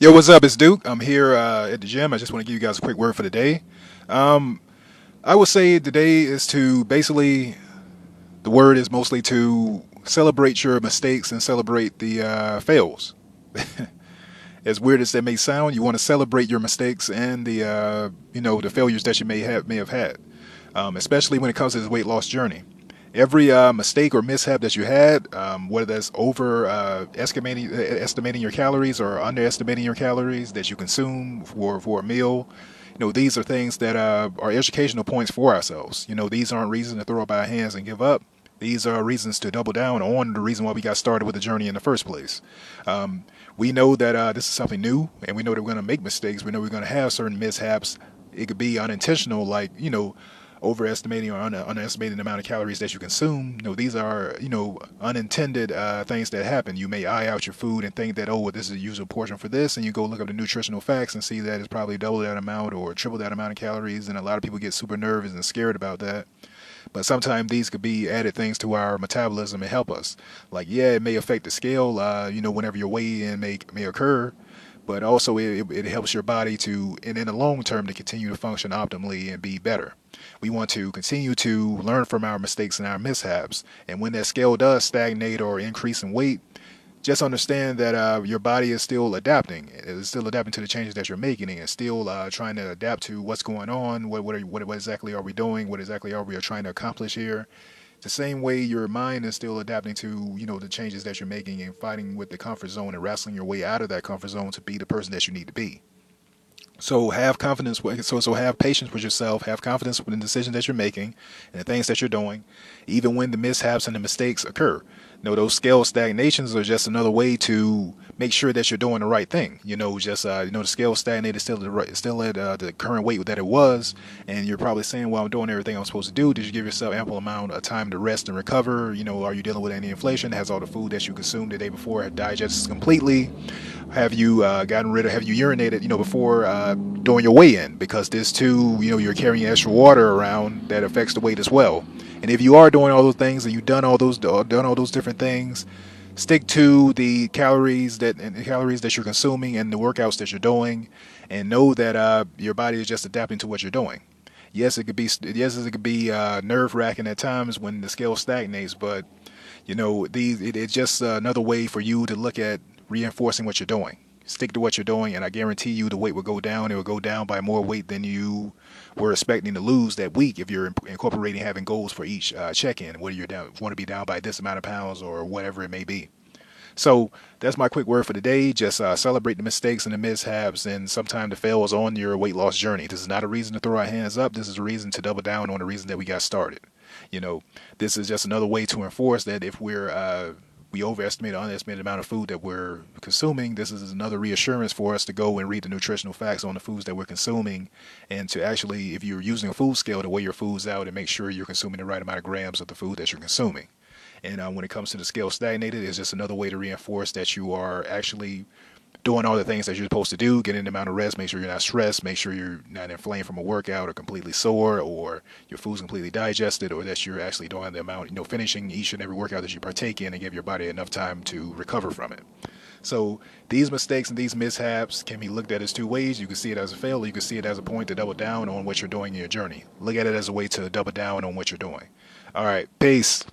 Yo, what's up? It's Duke. I'm here at the gym. I just want to give you guys a quick word for the day. Um, I would say today is to basically, the word is mostly to celebrate your mistakes and celebrate the fails. As weird as that may sound, you want to celebrate your mistakes and the failures that you may have had, especially when it comes to this weight loss journey. Every mistake or mishap that you had, whether that's over estimating your calories or underestimating your calories that you consume for a meal, these are things that are educational points for ourselves. These aren't reasons to throw up our hands and give up. These are reasons to double down on the reason why we got started with the journey in the first place. Um, we know that this is something new, and we know that we're going to make mistakes. We know we're going to have certain mishaps. It could be unintentional, like overestimating or underestimating the amount of calories that you consume. These are unintended things that happen. You may eye out your food and think that, oh, well, this is a usual portion for this, and you go look up the nutritional facts and see that it's probably double that amount or triple that amount of calories, and a lot of people get super nervous and scared about that. But sometimes these could be added things to our metabolism and help us. Like, yeah, it may affect the scale, whenever your weigh-in may occur, but also it helps your body to, and in the long term, to continue to function optimally and be better. We want to continue to learn from our mistakes and our mishaps. And when that scale does stagnate or increase in weight, just understand that your body is still adapting. It's still adapting to the changes that you're making, and it's still trying to adapt to what's going on. What exactly are we doing? What exactly are we trying to accomplish here? The same way your mind is still adapting to the changes that you're making and fighting with the comfort zone and wrestling your way out of that comfort zone to be the person that you need to be. So have confidence. So have patience with yourself. Have confidence with the decisions that you're making and the things that you're doing, even when the mishaps and the mistakes occur. Those scale stagnations are just another way to make sure that you're doing the right thing. The scale stagnated still still at the current weight that it was, and you're probably saying, "Well, I'm doing everything I'm supposed to do." Did you give yourself ample amount of time to rest and recover? Are you dealing with any inflation? Has all the food that you consumed the day before had digested completely? Have you have you urinated, before doing your weigh-in? Because this too, you're carrying extra water around that affects the weight as well. And if you are doing all those things and you've done all those different things, stick to the calories that you're consuming and the workouts that you're doing, and know that your body is just adapting to what you're doing. It could be nerve wracking at times when the scale stagnates, but it's just another way for you to look at reinforcing what you're doing. Stick to what you're doing, and I guarantee you the weight will go down. It will go down by more weight than you were expecting to lose that week if you're incorporating having goals for each check-in. Whether you're down, want to be down by this amount of pounds or whatever it may be. So that's my quick word for the day. Just celebrate the mistakes and the mishaps, and sometimes the fails on your weight loss journey. This is not a reason to throw our hands up. This is a reason to double down on the reason that we got started. You know, this is just another way to enforce that if we overestimate or underestimate the amount of food that we're consuming, this is another reassurance for us to go and read the nutritional facts on the foods that we're consuming, and to actually, if you're using a food scale, to weigh your foods out and make sure you're consuming the right amount of grams of the food that you're consuming. And when it comes to the scale stagnated, it's just another way to reinforce that you are actually doing all the things that you're supposed to do, getting the amount of rest, make sure you're not stressed, make sure you're not inflamed from a workout or completely sore or your food's completely digested, or that you're actually doing the amount, finishing each and every workout that you partake in and give your body enough time to recover from it. So these mistakes and these mishaps can be looked at as two ways. You can see it as a failure. You can see it as a point to double down on what you're doing in your journey. Look at it as a way to double down on what you're doing. All right. Peace.